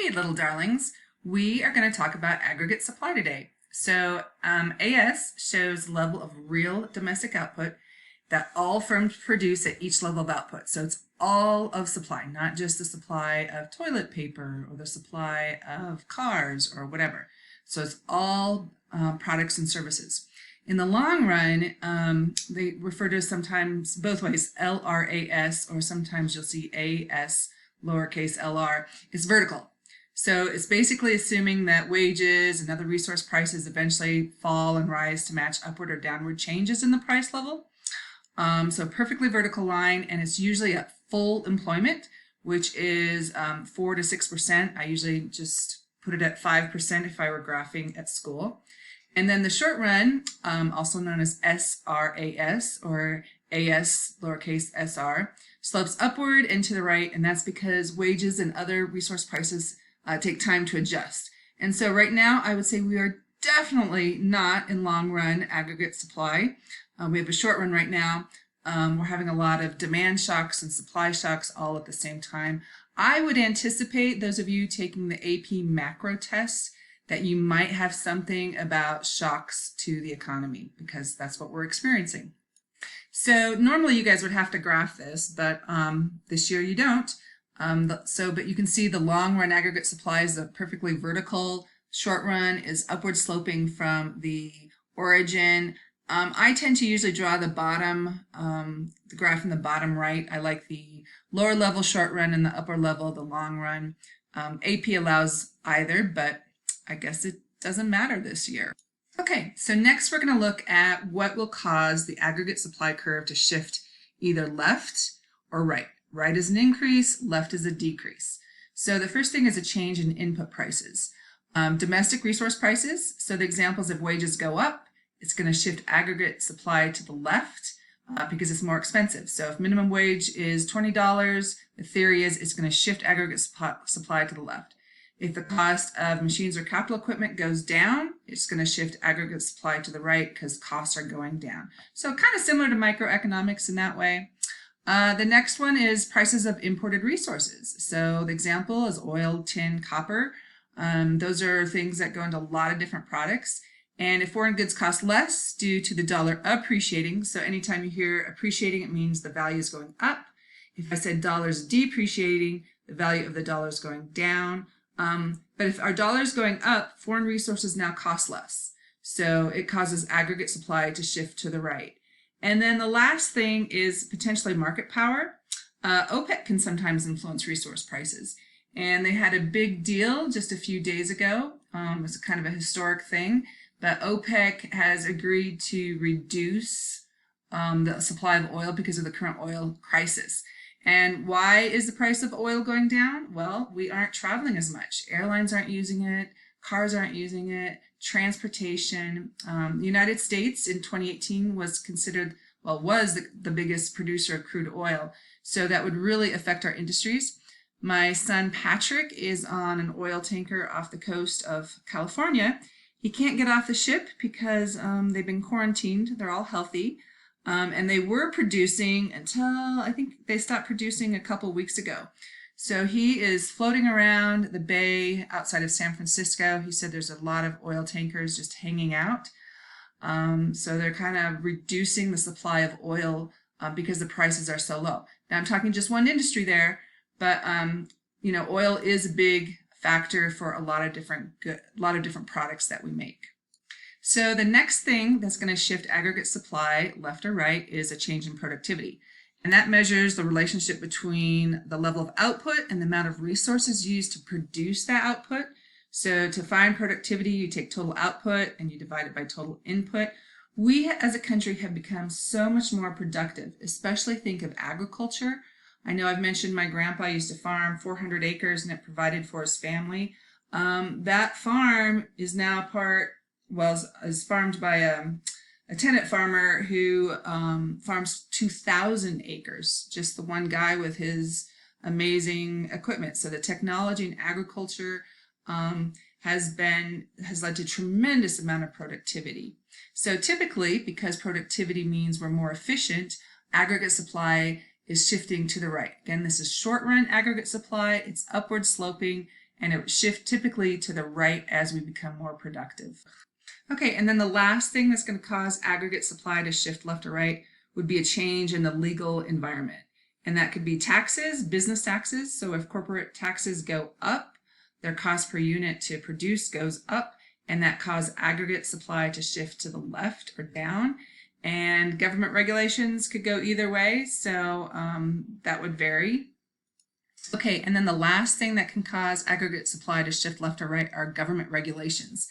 Hey, little darlings. We are going to talk about aggregate supply today. So AS shows level of real domestic output that all firms produce at each level of output. So it's all of supply, not just the supply of toilet paper or the supply of cars or whatever. So it's all products and services. In the long run, they refer to sometimes both ways, LRAS, or sometimes you'll see AS lowercase lr, is vertical. So it's basically assuming that wages and other resource prices eventually fall and rise to match upward or downward changes in the price level. So perfectly vertical line, and it's usually at full employment, which is 4 to 6%. I usually just put it at 5% if I were graphing at school. And then the short run, also known as SRAS or AS lowercase sr, slopes upward and to the right, and that's because wages and other resource prices take time to adjust. And so right now I would say we are definitely not in long run aggregate supply. We have a short run right now. We're having a lot of demand shocks and supply shocks all at the same time. I would anticipate those of you taking the AP macro test that you might have something about shocks to the economy, because that's what we're experiencing. So normally you guys would have to graph this, but this year you don't. But you can see the long run aggregate supply is a perfectly vertical. Short run is upward sloping from the origin. I tend to usually draw the bottom, the graph in the bottom right. I like the lower level short run and the upper level the long run. AP allows either, but I guess it doesn't matter this year. Okay, so next we're going to look at what will cause the aggregate supply curve to shift either left or right. Right is an increase, left is a decrease. So the first thing is a change in input prices. Domestic resource prices, so the examples of wages go up, it's going to shift aggregate supply to the left because it's more expensive. So if minimum wage is $20, the theory is it's going to shift aggregate supply to the left. If the cost of machines or capital equipment goes down, it's going to shift aggregate supply to the right because costs are going down. So kind of similar to microeconomics in that way. The next one is prices of imported resources. So the example is oil, tin, copper. Those are things that go into a lot of different products. And if foreign goods cost less due to the dollar appreciating, so anytime you hear appreciating, it means the value is going up. If I said dollars depreciating, the value of the dollar is going down. But if our dollar is going up, foreign resources now cost less. So it causes aggregate supply to shift to the right. And then the last thing is potentially market power. OPEC can sometimes influence resource prices. And they had a big deal just a few days ago. It was kind of a historic thing. But OPEC has agreed to reduce the supply of oil because of the current oil crisis. And why is the price of oil going down? Well, we aren't traveling as much. Airlines aren't using it. Cars aren't using it. Transportation. The United States in 2018 was considered, well, was the biggest producer of crude oil. So that would really affect our industries. My son Patrick is on an oil tanker off the coast of California. He can't get off the ship because they've been quarantined. They're all healthy. And they were producing until I think they stopped producing a couple weeks ago. So he is floating around the bay outside of San Francisco. He said there's a lot of oil tankers just hanging out. So they're kind of reducing the supply of oil because the prices are so low. Now I'm talking just one industry there, but you know, oil is a big factor for a lot of different products that we make. So the next thing that's going to shift aggregate supply left or right is a change in productivity. And that measures the relationship between the level of output and the amount of resources used to produce that output. So to find productivity, you take total output and you divide it by total input. We as a country have become so much more productive, especially think of agriculture. I know I've mentioned my grandpa used to farm 400 acres and it provided for his family. That farm is now is farmed by a tenant farmer who farms 2,000 acres, just the one guy with his amazing equipment. So the technology in agriculture has led to tremendous amount of productivity. So typically, because productivity means we're more efficient, aggregate supply is shifting to the right. Again, this is short run aggregate supply. It's upward sloping and it would shift typically to the right as we become more productive. Okay, and then the last thing that's going to cause aggregate supply to shift left or right would be a change in the legal environment. And that could be taxes, business taxes. So if corporate taxes go up, their cost per unit to produce goes up, and that causes aggregate supply to shift to the left or down. And government regulations could go either way, so that would vary. Okay, and then the last thing that can cause aggregate supply to shift left or right are government regulations.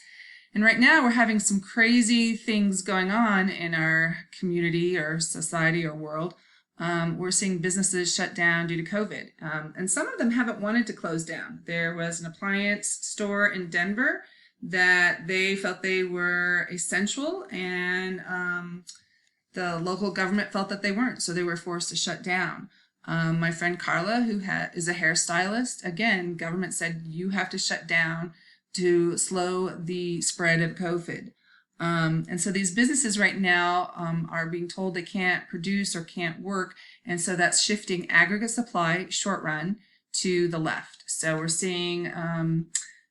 And right now we're having some crazy things going on in our community or society or world. We're seeing businesses shut down due to COVID, and some of them haven't wanted to close down. There was an appliance store in Denver that they felt they were essential, and the local government felt that they weren't, so they were forced to shut down. My friend Carla, who is a hairstylist, again, government said you have to shut down to slow the spread of COVID. And so these businesses right now are being told they can't produce or can't work, and so that's shifting aggregate supply short run to the left. So we're seeing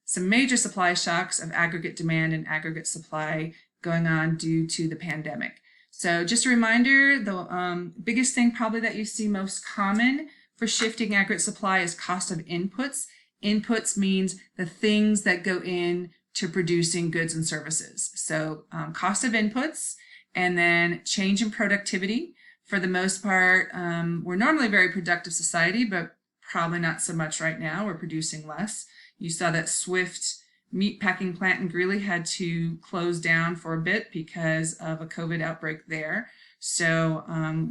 some major supply shocks of aggregate demand and aggregate supply going on due to the pandemic. So just a reminder, the biggest thing probably that you see most common for shifting aggregate supply is cost of inputs. Inputs means the things that go in to producing goods and services. So cost of inputs, and then change in productivity. For the most part, we're normally a very productive society, but probably not so much right now. We're producing less. You saw that Swift meat packing plant in Greeley had to close down for a bit because of a COVID outbreak there. So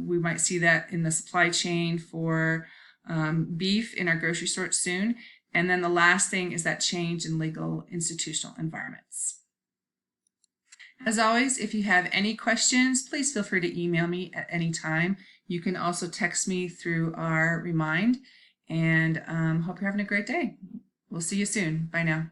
we might see that in the supply chain for beef in our grocery store soon. And then the last thing is that change in legal institutional environments. As always, if you have any questions, please feel free to email me at any time. You can also text me through our Remind, and hope you're having a great day. We'll see you soon. Bye now.